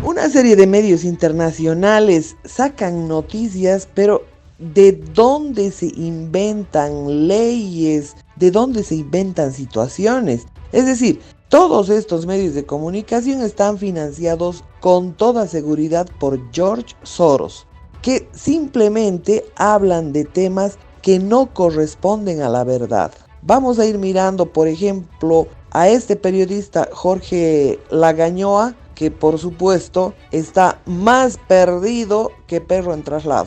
Una serie de medios internacionales sacan noticias, pero ¿de dónde se inventan leyes? ¿De dónde se inventan situaciones? Es decir, todos estos medios de comunicación están financiados con toda seguridad por George Soros, que simplemente hablan de temas que no corresponden a la verdad. Vamos a ir mirando, por ejemplo, a este periodista Jorge Lagañoa, que por supuesto está más perdido que perro en traslado.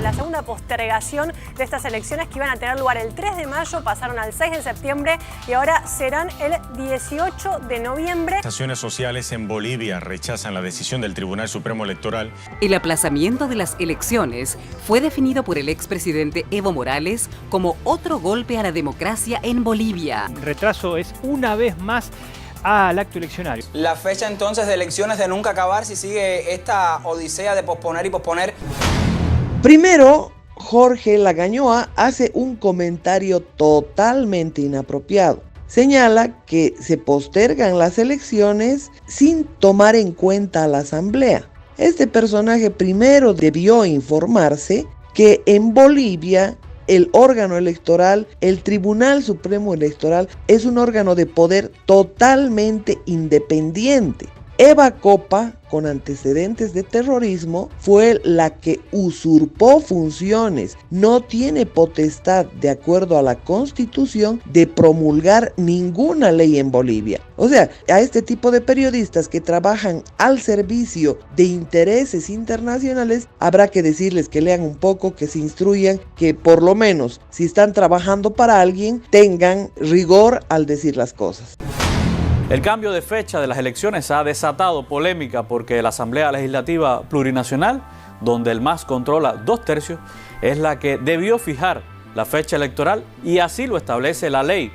La segunda postergación de estas elecciones que iban a tener lugar el 3 de mayo pasaron al 6 de septiembre y ahora serán el 18 de noviembre. Organizaciones sociales en Bolivia rechazan la decisión del Tribunal Supremo Electoral. El aplazamiento de las elecciones fue definido por el expresidente Evo Morales como otro golpe a la democracia en Bolivia. El retraso es una vez más al acto eleccionario. La fecha entonces de elecciones de nunca acabar si sigue esta odisea de posponer y posponer. Primero, Jorge Lagañoa hace un comentario totalmente inapropiado. Señala que se postergan las elecciones sin tomar en cuenta a la Asamblea. Este personaje primero debió informarse que en Bolivia el órgano electoral, el Tribunal Supremo Electoral, es un órgano de poder totalmente independiente. Eva Copa, con antecedentes de terrorismo, fue la que usurpó funciones. No tiene potestad, de acuerdo a la Constitución, de promulgar ninguna ley en Bolivia. O sea, a este tipo de periodistas que trabajan al servicio de intereses internacionales, habrá que decirles que lean un poco, que se instruyan, que por lo menos, si están trabajando para alguien, tengan rigor al decir las cosas. El cambio de fecha de las elecciones ha desatado polémica porque la Asamblea Legislativa Plurinacional, donde el MAS controla 2/3, es la que debió fijar la fecha electoral y así lo establece la ley.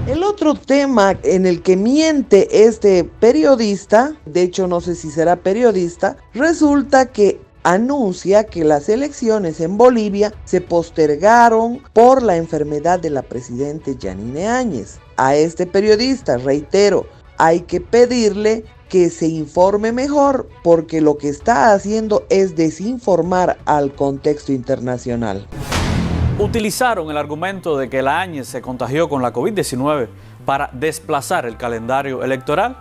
El otro tema en el que miente este periodista, de hecho no sé si será periodista, resulta que anuncia que las elecciones en Bolivia se postergaron por la enfermedad de la presidenta Yanine Áñez. A este periodista, reitero, hay que pedirle que se informe mejor porque lo que está haciendo es desinformar al contexto internacional. Utilizaron el argumento de que la Áñez se contagió con la COVID-19 para desplazar el calendario electoral.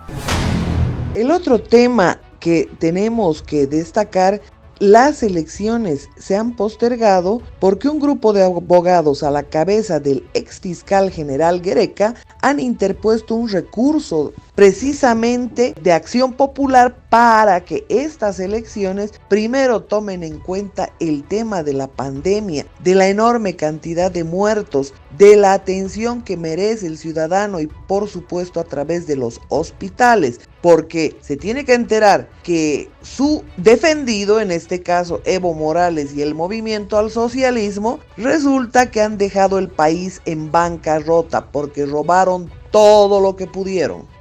El otro tema que tenemos que destacar: las elecciones se han postergado porque un grupo de abogados a la cabeza del ex fiscal general Guereca han interpuesto un recurso precisamente de acción popular para que estas elecciones primero tomen en cuenta el tema de la pandemia, de la enorme cantidad de muertos, de la atención que merece el ciudadano y por supuesto a través de los hospitales, porque se tiene que enterar que su defendido, en este caso Evo Morales y el movimiento al socialismo, resulta que han dejado el país en bancarrota porque robaron todo lo que pudieron.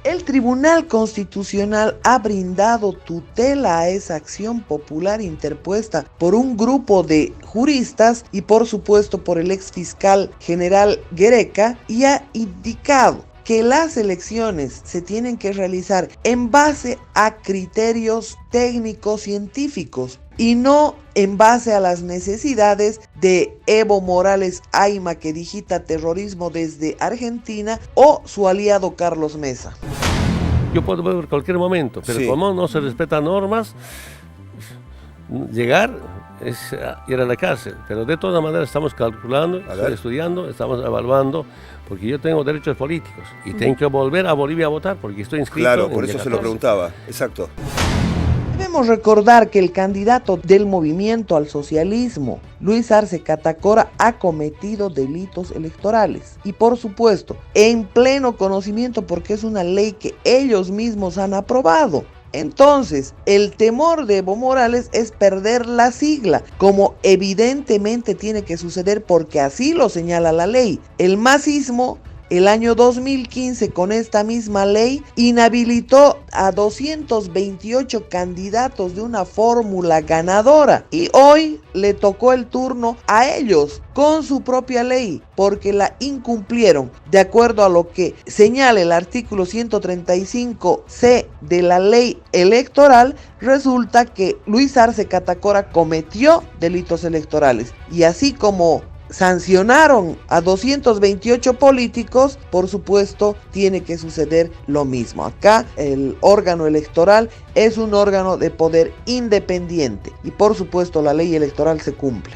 El Tribunal Constitucional ha brindado tutela a esa acción popular interpuesta por un grupo de juristas y por supuesto por el ex fiscal general Guereca, y ha indicado que las elecciones se tienen que realizar en base a criterios técnicos científicos y no en base a las necesidades de Evo Morales Ayma, que digita terrorismo desde Argentina, o su aliado Carlos Mesa. Yo puedo ver en cualquier momento, pero sí, como no se respetan normas, llegar es ir a la cárcel. Pero de todas maneras estamos calculando, estoy estudiando, estamos evaluando, porque yo tengo derechos políticos y tengo que volver a Bolivia a votar porque estoy inscrito. Claro, por eso se lo preguntaba, exacto. Debemos recordar que el candidato del movimiento al socialismo, Luis Arce Catacora, ha cometido delitos electorales. Y por supuesto, en pleno conocimiento, porque es una ley que ellos mismos han aprobado. Entonces, el temor de Evo Morales es perder la sigla, como evidentemente tiene que suceder porque así lo señala la ley. El masismo el año 2015 con esta misma ley inhabilitó a 228 candidatos de una fórmula ganadora y hoy le tocó el turno a ellos con su propia ley porque la incumplieron. De acuerdo a lo que señala el artículo 135C de la ley electoral, resulta que Luis Arce Catacora cometió delitos electorales y así como sancionaron a 228 políticos, por supuesto tiene que suceder lo mismo. Acá el órgano electoral es un órgano de poder independiente y por supuesto la ley electoral se cumple.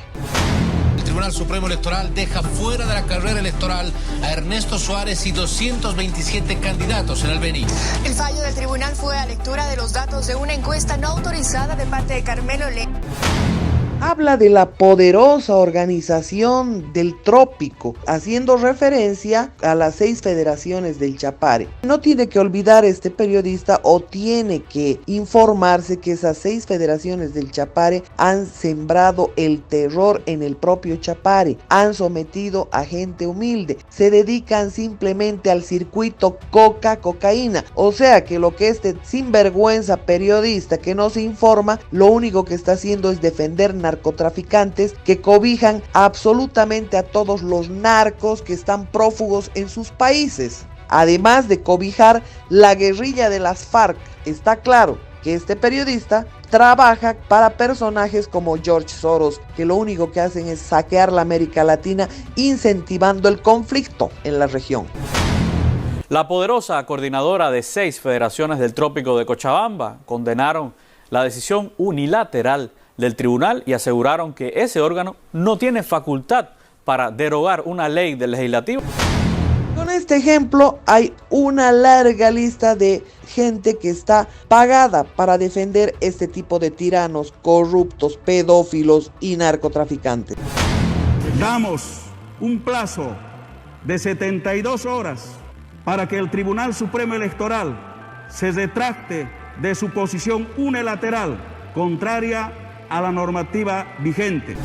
El Tribunal Supremo Electoral deja fuera de la carrera electoral a Ernesto Suárez y 227 candidatos en el Beni. El fallo del tribunal fue a lectura de los datos de una encuesta no autorizada de parte de Carmelo Le. Habla de la poderosa organización del Trópico, haciendo referencia a las 6 federaciones del Chapare. No tiene que olvidar este periodista o tiene que informarse que esas 6 federaciones del Chapare han sembrado el terror en el propio Chapare, han sometido a gente humilde, se dedican simplemente al circuito cocaína, o sea que lo que este sinvergüenza periodista que no se informa, lo único que está haciendo es defender narcotraficantes que cobijan absolutamente a todos los narcos que están prófugos en sus países. Además de cobijar la guerrilla de las FARC, está claro que este periodista trabaja para personajes como George Soros, que lo único que hacen es saquear la América Latina, incentivando el conflicto en la región. La poderosa coordinadora de 6 federaciones del Trópico de Cochabamba condenaron la decisión unilateral del tribunal y aseguraron que ese órgano no tiene facultad para derogar una ley del legislativo. Con este ejemplo hay una larga lista de gente que está pagada para defender este tipo de tiranos, corruptos, pedófilos y narcotraficantes. Damos un plazo de 72 horas para que el Tribunal Supremo Electoral se retracte de su posición unilateral contraria a la normativa vigente.